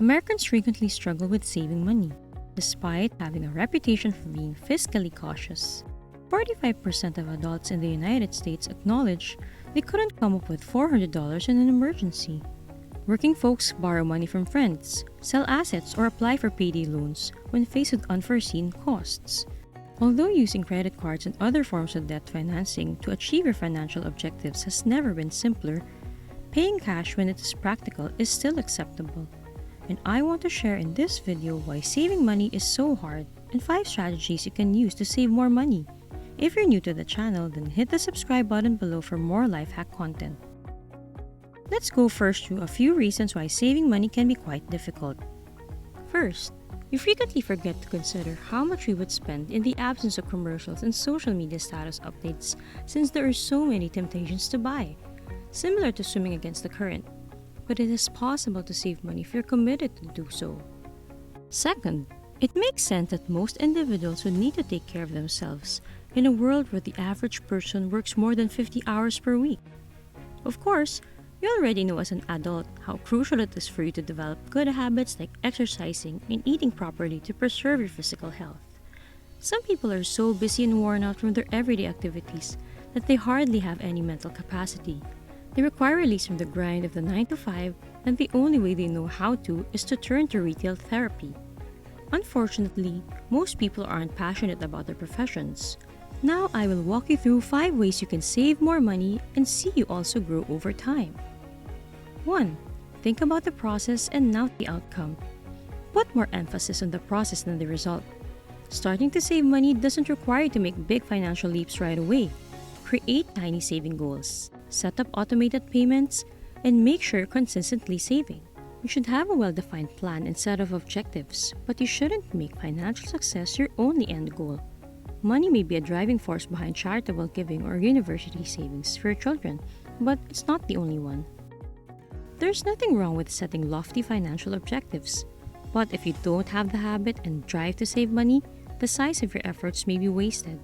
Americans frequently struggle with saving money, despite having a reputation for being fiscally cautious. 45% of adults in the United States acknowledge they couldn't come up with $400 in an emergency. Working folks borrow money from friends, sell assets, or apply for payday loans when faced with unforeseen costs. Although using credit cards and other forms of debt financing to achieve your financial objectives has never been simpler, paying cash when it is practical is still acceptable. And I want to share in this video why saving money is so hard and 5 strategies you can use to save more money. If you're new to the channel, then hit the subscribe button below for more life hack content. Let's go first through a few reasons why saving money can be quite difficult. First, we frequently forget to consider how much we would spend in the absence of commercials and social media status updates, since there are so many temptations to buy, similar to swimming against the current. But it is possible to save money if you're committed to do so. Second, it makes sense that most individuals would need to take care of themselves in a world where the average person works more than 50 hours per week. Of course, you already know as an adult how crucial it is for you to develop good habits like exercising and eating properly to preserve your physical health. Some people are so busy and worn out from their everyday activities that they hardly have any mental capacity. They require release from the grind of the 9 to 5, and the only way they know how to is to turn to retail therapy. Unfortunately, most people aren't passionate about their professions. Now I will walk you through 5 ways you can save more money and see you also grow over time. 1. Think about the process and not the outcome. Put more emphasis on the process than the result. Starting to save money doesn't require you to make big financial leaps right away. Create tiny saving goals, set up automated payments, and make sure you're consistently saving. You should have a well-defined plan and set of objectives, but you shouldn't make financial success your only end goal. Money may be a driving force behind charitable giving or university savings for your children, but it's not the only one. There's nothing wrong with setting lofty financial objectives, but if you don't have the habit and drive to save money, the size of your efforts may be wasted.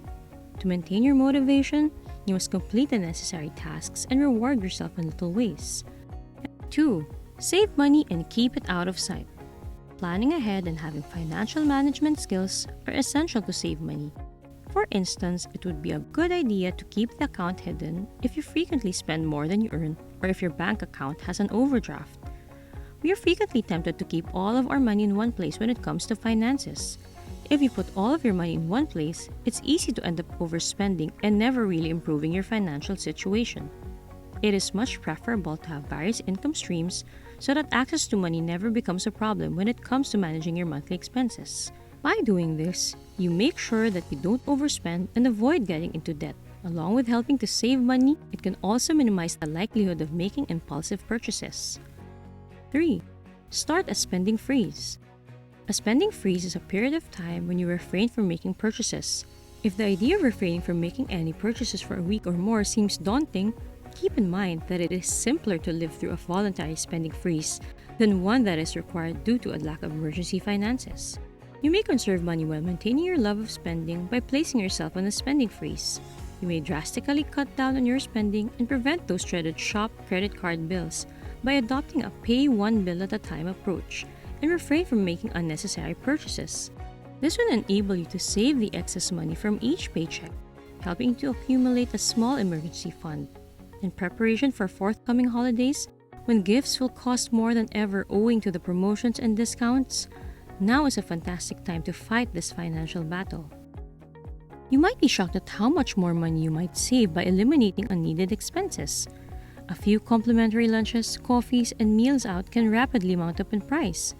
To maintain your motivation, you must complete the necessary tasks and reward yourself in little ways. 2. Save money and keep it out of sight. Planning ahead and having financial management skills are essential to save money. For instance, it would be a good idea to keep the account hidden if you frequently spend more than you earn or if your bank account has an overdraft. We are frequently tempted to keep all of our money in one place when it comes to finances. If you put all of your money in one place, it's easy to end up overspending and never really improving your financial situation. It is much preferable to have various income streams so that access to money never becomes a problem when it comes to managing your monthly expenses. By doing this, you make sure that you don't overspend and avoid getting into debt. Along with helping to save money, it can also minimize the likelihood of making impulsive purchases. 3. Start a spending freeze. A spending freeze is a period of time when you refrain from making purchases. If the idea of refraining from making any purchases for a week or more seems daunting, keep in mind that it is simpler to live through a voluntary spending freeze than one that is required due to a lack of emergency finances. You may conserve money while maintaining your love of spending by placing yourself on a spending freeze. You may drastically cut down on your spending and prevent those dreaded shop credit card bills by adopting a pay one bill at a time approach and refrain from making unnecessary purchases. This will enable you to save the excess money from each paycheck, helping to accumulate a small emergency fund. In preparation for forthcoming holidays, when gifts will cost more than ever owing to the promotions and discounts, now is a fantastic time to fight this financial battle. You might be shocked at how much more money you might save by eliminating unneeded expenses. A few complimentary lunches, coffees, and meals out can rapidly mount up in price.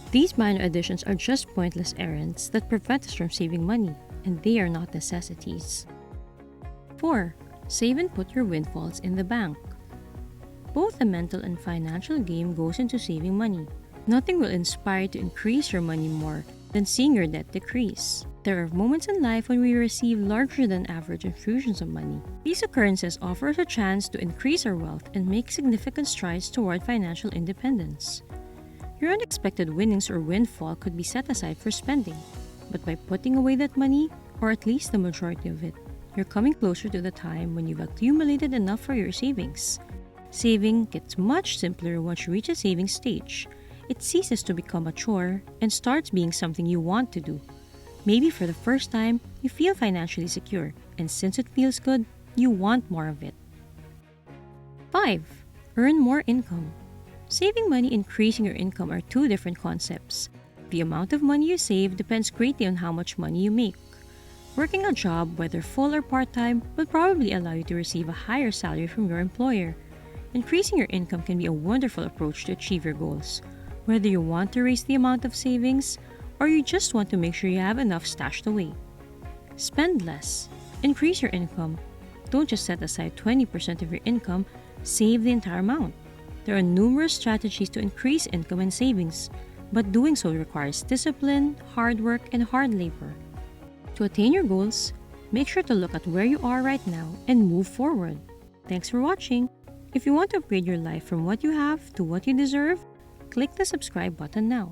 These minor additions are just pointless errands that prevent us from saving money, and they are not necessities. 4. Save and put your windfalls in the bank. Both a mental and financial game goes into saving money. Nothing will inspire you to increase your money more than seeing your debt decrease. There are moments in life when we receive larger than average infusions of money. These occurrences offer us a chance to increase our wealth and make significant strides toward financial independence. Your unexpected winnings or windfall could be set aside for spending, but by putting away that money, or at least the majority of it, you're coming closer to the time when you've accumulated enough for your savings. Saving gets much simpler once you reach a saving stage. it ceases to become a chore and starts being something you want to do. Maybe for the first time, you feel financially secure, and since it feels good, you want more of it. 5. Earn more income. Saving money and increasing your income are two different concepts. The amount of money you save depends greatly on how much money you make. Working a job, whether full or part-time, will probably allow you to receive a higher salary from your employer. Increasing your income can be a wonderful approach to achieve your goals, whether you want to raise the amount of savings or you just want to make sure you have enough stashed away. Spend less. Increase your income. Don't just set aside 20% of your income, save the entire amount. There are numerous strategies to increase income and savings, but doing so requires discipline, hard work, and hard labor. To attain your goals, make sure to look at where you are right now and move forward. Thanks for watching. If you want to upgrade your life from what you have to what you deserve, click the subscribe button now.